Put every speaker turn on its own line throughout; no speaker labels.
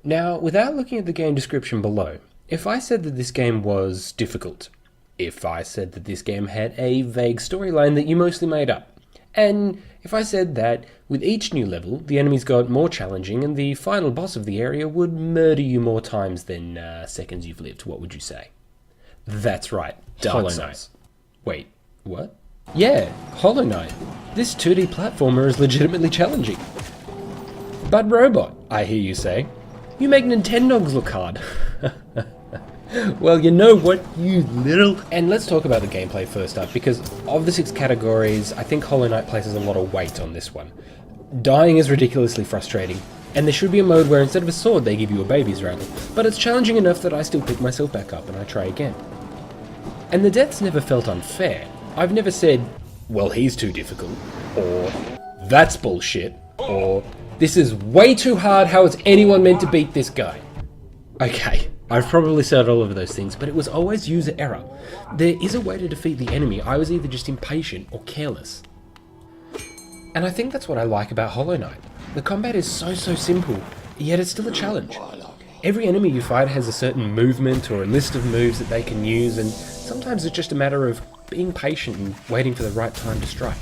Now, without looking at the game description below, if I said that this game was difficult, if I said that this game had a vague storyline that you mostly made up, and if I said that with each new level, the enemies got more challenging and the final boss of the area would murder you more times than seconds you've lived, what would you say? That's right, Hollow Knight. Wait, what? Yeah, Hollow Knight. This 2D platformer is legitimately challenging. But robot, I hear you say. You make Nintendogs look hard. Well, you know what, you little... And let's talk about the gameplay first up, because of the 6 categories, I think Hollow Knight places a lot of weight on this one. Dying is ridiculously frustrating, and there should be a mode where instead of a sword they give you a baby's rattle, but it's challenging enough that I still pick myself back up and I try again. And the deaths never felt unfair. I've never said, well, he's too difficult, or that's bullshit, or this is way too hard, how is anyone meant to beat this guy? Okay, I've probably said all of those things, but it was always user error. There is a way to defeat the enemy, I was either just impatient or careless. And I think that's what I like about Hollow Knight. The combat is so simple, yet it's still a challenge. Every enemy you fight has a certain movement or a list of moves that they can use, and sometimes it's just a matter of being patient and waiting for the right time to strike.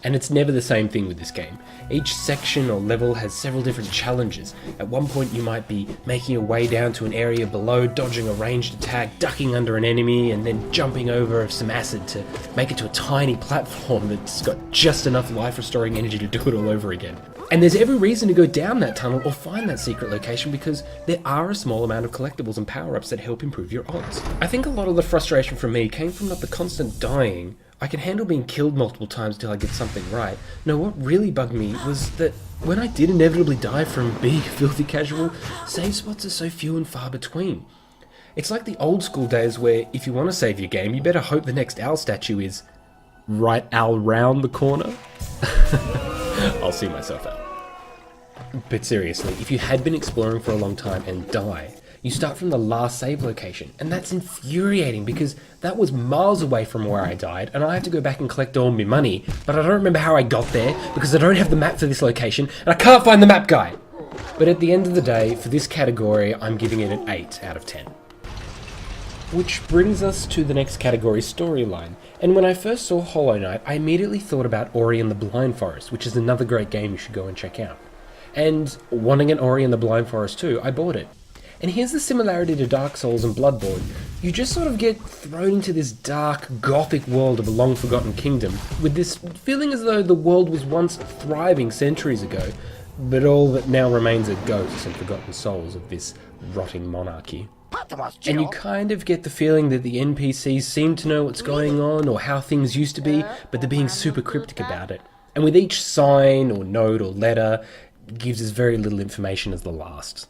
And it's never the same thing with this game. Each section or level has several different challenges. At one point you might be making your way down to an area below, dodging a ranged attack, ducking under an enemy, and then jumping over some acid to make it to a tiny platform that's got just enough life-restoring energy to do it all over again. And there's every reason to go down that tunnel or find that secret location because there are a small amount of collectibles and power-ups that help improve your odds. I think a lot of the frustration from me came from not the constant dying. I can handle being killed multiple times until I get something right. No, what really bugged me was that when I did inevitably die from being filthy casual, save spots are so few and far between. It's like the old school days where if you want to save your game, you better hope the next owl statue is right owl round the corner. I'll see myself out. But seriously, if you had been exploring for a long time and die, you start from the last save location, and that's infuriating because that was miles away from where I died, and I have to go back and collect all my money, but I don't remember how I got there because I don't have the map for this location, and I can't find the map guy! But at the end of the day, for this category, I'm giving it an 8 out of 10. Which brings us to the next category, storyline. And when I first saw Hollow Knight, I immediately thought about Ori and the Blind Forest, which is another great game you should go and check out. And wanting an Ori and the Blind Forest too, I bought it. And here's the similarity to Dark Souls and Bloodborne. You just sort of get thrown into this dark, gothic world of a long-forgotten kingdom, with this feeling as though the world was once thriving centuries ago, but all that now remains are ghosts and forgotten souls of this rotting monarchy. And you kind of get the feeling that the NPCs seem to know what's going on or how things used to be, but they're being super cryptic about it. And with each sign or note or letter, it gives us very little information as the last.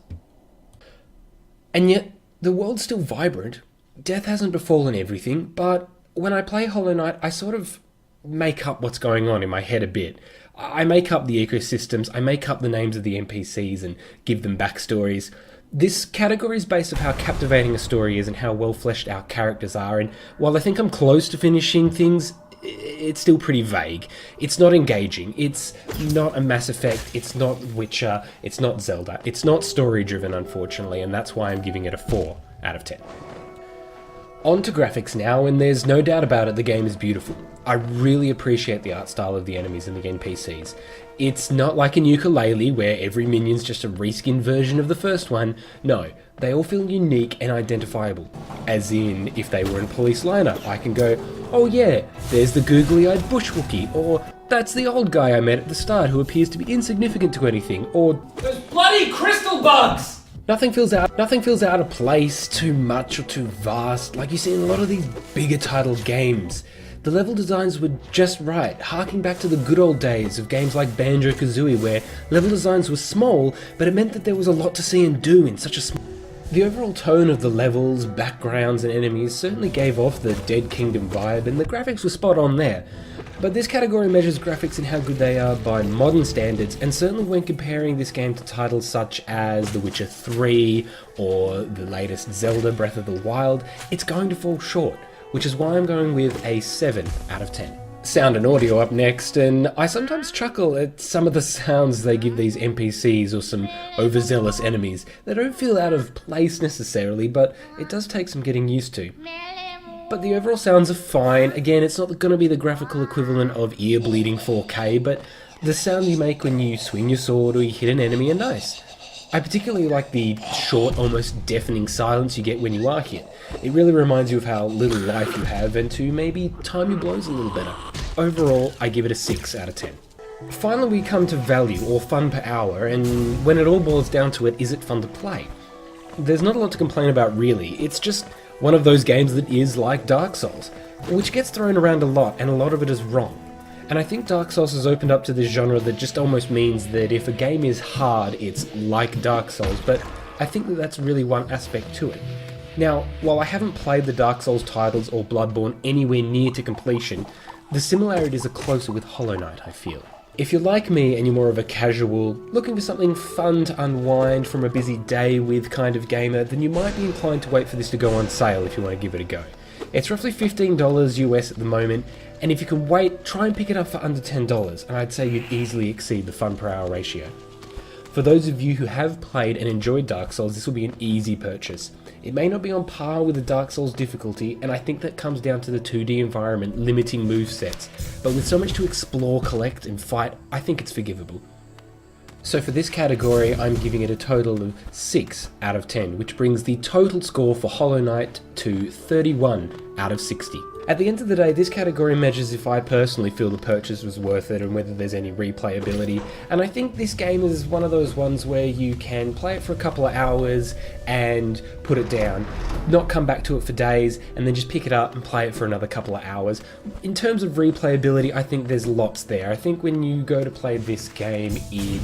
And yet, the world's still vibrant. Death hasn't befallen everything, but when I play Hollow Knight, I sort of make up what's going on in my head a bit. I make up the ecosystems, I make up the names of the NPCs and give them backstories. This category is based on how captivating a story is and how well fleshed our characters are, and while I think I'm close to finishing things, it's still pretty vague. It's not engaging, it's not a Mass Effect, it's not Witcher, it's not Zelda, it's not story driven unfortunately, and that's why I'm giving it a 4 out of 10. On to graphics now, and there's no doubt about it, the game is beautiful. I really appreciate the art style of the enemies and the NPCs. It's not like in Yooka-Laylee where every minion's just a reskin version of the first one. No, they all feel unique and identifiable. As in, if they were in a police lineup, I can go, oh yeah, there's the googly-eyed bushwookie, or that's the old guy I met at the start who appears to be insignificant to anything, or those bloody crystal bugs! Nothing feels out of place, too much or too vast, like you see in a lot of these bigger titled games. The level designs were just right, harking back to the good old days of games like Banjo-Kazooie where level designs were small, but it meant that there was a lot to see and do in such a small... The overall tone of the levels, backgrounds and enemies certainly gave off the Dead Kingdom vibe, and the graphics were spot on there. But this category measures graphics and how good they are by modern standards, and certainly when comparing this game to titles such as The Witcher 3 or the latest Zelda Breath of the Wild, it's going to fall short, which is why I'm going with a 7 out of 10. Sound and audio up next, and I sometimes chuckle at some of the sounds they give these NPCs or some overzealous enemies. They don't feel out of place necessarily, but it does take some getting used to. But the overall sounds are fine. Again, it's not going to be the graphical equivalent of ear-bleeding 4K, but the sound you make when you swing your sword or you hit an enemy are nice. I particularly like the short, almost deafening silence you get when you are hit. It really reminds you of how little life you have and to maybe time your blows a little better. Overall, I give it a 6 out of 10. Finally, we come to value, or fun per hour, and when it all boils down to it, is it fun to play? There's not a lot to complain about really, it's just one of those games that is like Dark Souls, which gets thrown around a lot, and a lot of it is wrong. And I think Dark Souls has opened up to this genre that just almost means that if a game is hard, it's like Dark Souls, but I think that that's really one aspect to it. Now, while I haven't played the Dark Souls titles or Bloodborne anywhere near to completion, the similarities are closer with Hollow Knight, I feel. If you're like me and you're more of a casual, looking for something fun to unwind from a busy day with kind of gamer, then you might be inclined to wait for this to go on sale if you want to give it a go. It's roughly $15 US at the moment, and if you can wait, try and pick it up for under $10, and I'd say you'd easily exceed the fun per hour ratio. For those of you who have played and enjoyed Dark Souls, this will be an easy purchase. It may not be on par with the Dark Souls difficulty, and I think that comes down to the 2D environment limiting movesets, but with so much to explore, collect, and fight, I think it's forgivable. So for this category, I'm giving it a total of 6 out of 10, which brings the total score for Hollow Knight to 31 out of 60. At the end of the day, this category measures if I personally feel the purchase was worth it and whether there's any replayability, and I think this game is one of those ones where you can play it for a couple of hours and put it down, not come back to it for days, and then just pick it up and play it for another couple of hours. In terms of replayability, I think there's lots there. I think when you go to play this game in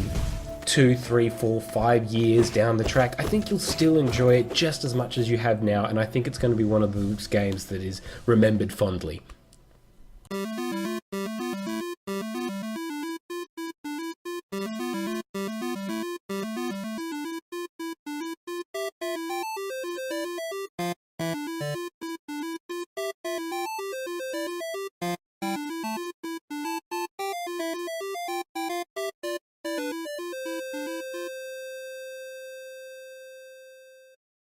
2, 3, 4, 5 years down the track, I think you'll still enjoy it just as much as you have now, and I think it's going to be one of those games that is remembered fondly.